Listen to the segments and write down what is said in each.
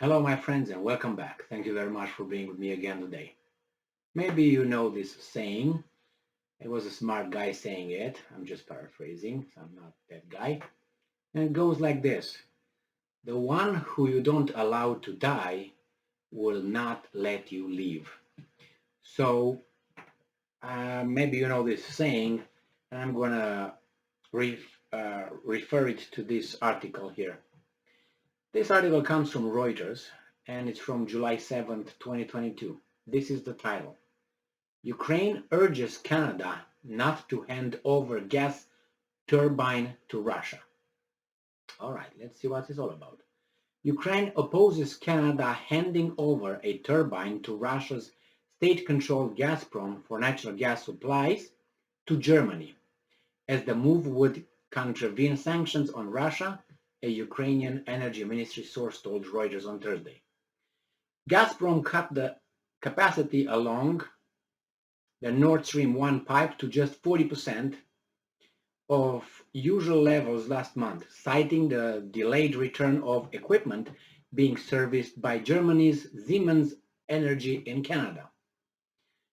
Hello, my friends, and welcome back. Thank you very much for being with me again today. Maybe you know this saying. It was a smart guy saying it. I'm just paraphrasing, so I'm not that guy. And it goes like this. The one who you don't allow to die will not let you live. So maybe you know this saying, and I'm going to refer it to this article here. This article comes from Reuters, and it's from July 7th, 2022. This is the title. Ukraine urges Canada not to hand over gas turbine to Russia. All right, let's see what it's all about. Ukraine opposes Canada handing over a turbine to Russia's state-controlled Gazprom for natural gas supplies to Germany, as the move would contravene sanctions on Russia, a Ukrainian energy ministry source told Reuters on Thursday. Gazprom cut the capacity along the Nord Stream 1 pipe to just 40% of usual levels last month, citing the delayed return of equipment being serviced by Germany's Siemens Energy in Canada.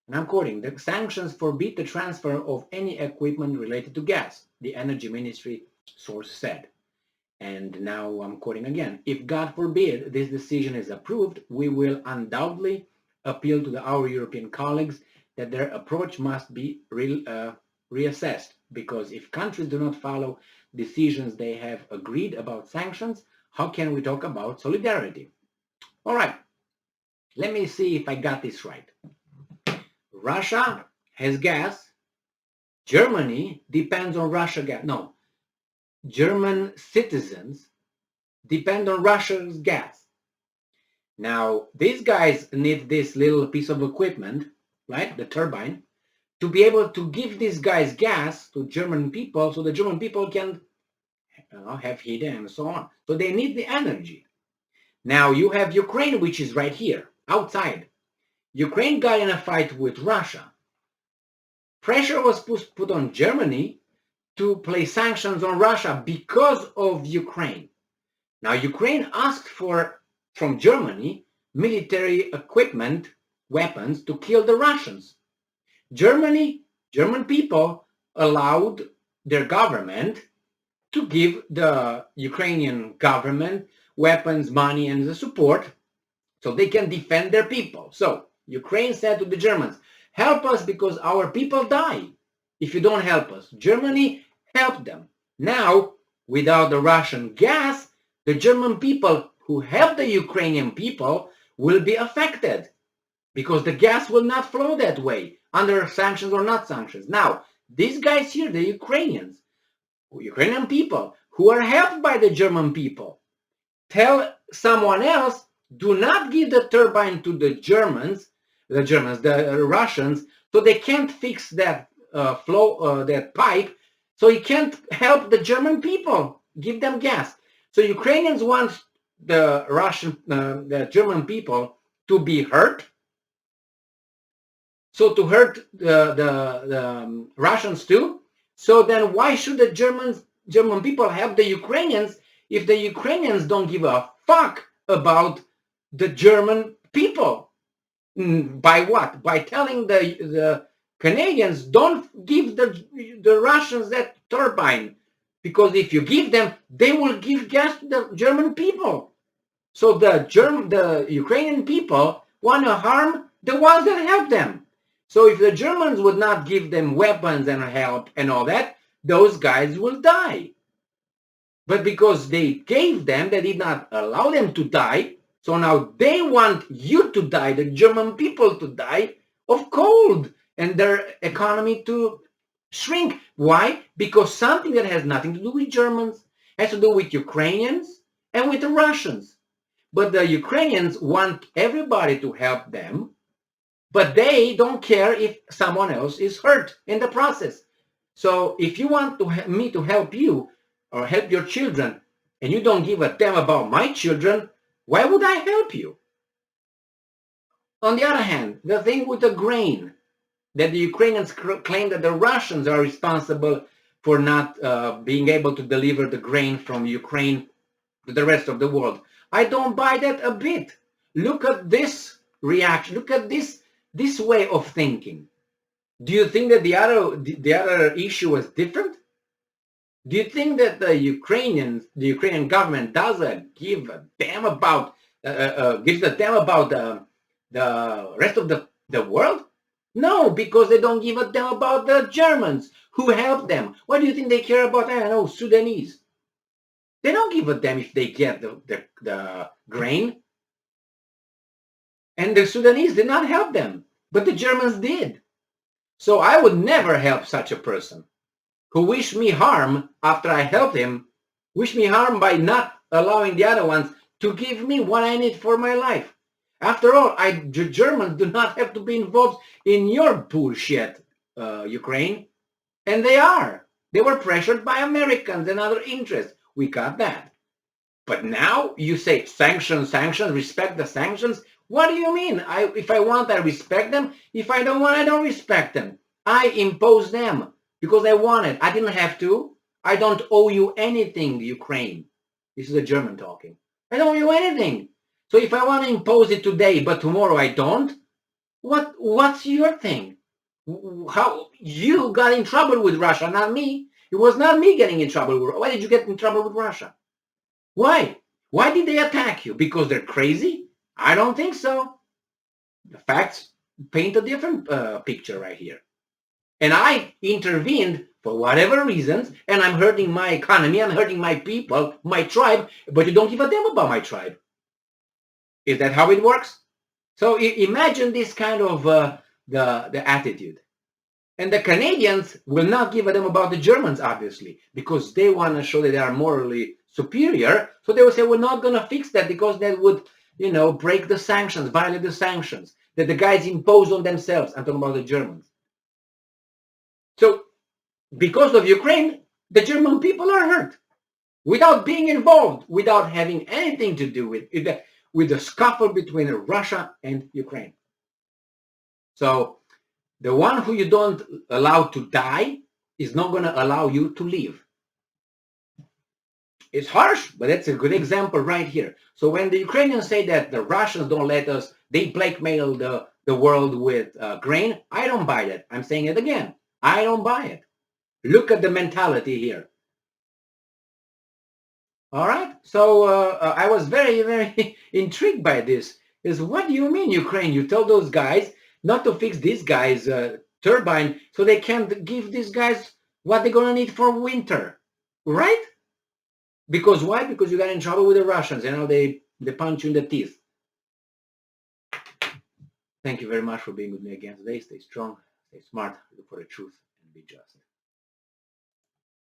And I'm quoting, the sanctions forbid the transfer of any equipment related to gas, the energy ministry source said. And now I'm quoting again, if God forbid this decision is approved, we will undoubtedly appeal to our European colleagues that their approach must be reassessed, because if countries do not follow decisions they have agreed about sanctions, how can we talk about solidarity? All right, let me see if I got this right. Russia has gas. Germany depends on Russia gas. No, German citizens depend on Russia's gas. Now, these guys need this little piece of equipment, right, the turbine, to be able to give these guys gas to German people so the German people can have heat and so on. So they need the energy. Now, you have Ukraine, which is right here, outside. Ukraine got in a fight with Russia. Pressure was put on Germany to place sanctions on Russia because of Ukraine. Now, Ukraine asked from Germany military equipment, weapons to kill the Russians. German people allowed their government to give the Ukrainian government weapons, money, and the support so they can defend their people. So Ukraine said to the Germans, help us because our people die if you don't help us. Germany helped them. Now, without the Russian gas, the German people who help the Ukrainian people will be affected because the gas will not flow that way, under sanctions or not sanctions. Now, these guys here, the Ukrainian people who are helped by the German people, tell someone else, do not give the turbine to the Russians, so they can't fix that that pipe, so he can't help the German people, give them gas. So Ukrainians want the German people to be hurt. So to hurt the Russians too. So then why should the German people help the Ukrainians if the Ukrainians don't give a fuck about the German people? By what? By telling the Canadians, don't give the Russians that turbine, because if you give them, they will give gas to the German people. So the Ukrainian people want to harm the ones that help them. So if the Germans would not give them weapons and help and all that, those guys will die. But because they gave them, they did not allow them to die. So now they want you to die, the German people to die of cold and their economy to shrink. Why? Because something that has nothing to do with Germans has to do with Ukrainians and with the Russians. But the Ukrainians want everybody to help them, but they don't care if someone else is hurt in the process. So if you want me to help you or help your children, and you don't give a damn about my children, why would I help you? On the other hand, the thing with the grain, that the Ukrainians claim that the Russians are responsible for not being able to deliver the grain from Ukraine to the rest of the world. I don't buy that a bit. Look at this reaction. Look at this way of thinking. Do you think that the other issue was different? Do you think that the Ukrainian government doesn't give a damn about gives a damn about the rest of the world? No, because they don't give a damn about the Germans who helped them. What do you think they care about? I don't know, Sudanese. They don't give a damn if they get the grain. And the Sudanese did not help them, but the Germans did. So I would never help such a person who wished me harm after I helped him, wished me harm by not allowing the other ones to give me what I need for my life. After all, the Germans do not have to be involved in your bullshit, Ukraine. And they are. They were pressured by Americans and other interests. We got that. But now you say sanctions, sanctions, respect the sanctions. What do you mean? If I want, I respect them. If I don't want, I don't respect them. I impose them because I want it. I didn't have to. I don't owe you anything, Ukraine. This is a German talking. I don't owe you anything. So if I want to impose it today, but tomorrow I don't, what's your thing? How you got in trouble with Russia, not me. It was not me getting in trouble. Why did you get in trouble with Russia? Why? Why did they attack you? Because they're crazy? I don't think so. The facts paint a different picture right here. And I intervened for whatever reasons, and I'm hurting my economy, I'm hurting my people, my tribe, but you don't give a damn about my tribe. Is that how it works? So imagine this kind of the attitude. And the Canadians will not give a damn about the Germans, obviously, because they want to show that they are morally superior. So they will say, we're not going to fix that because that would, break the sanctions, violate the sanctions that the guys impose on themselves. I'm talking about the Germans. So because of Ukraine, the German people are hurt without being involved, without having anything to do with the scuffle between Russia and Ukraine. So the one who you don't allow to die is not going to allow you to live. It's harsh, but that's a good example right here. So when the Ukrainians say that the Russians don't let us, they blackmail the world with grain, I don't buy that. I'm saying it again. I don't buy it. Look at the mentality here. All right. So I was very, very intrigued by this. Is what do you mean, Ukraine? You tell those guys not to fix these guys' turbine so they can't give these guys what they're going to need for winter, right? Because why? Because you got in trouble with the Russians. They punch you in the teeth. Thank you very much for being with me again today. Stay strong, stay smart, look for the truth, and be just.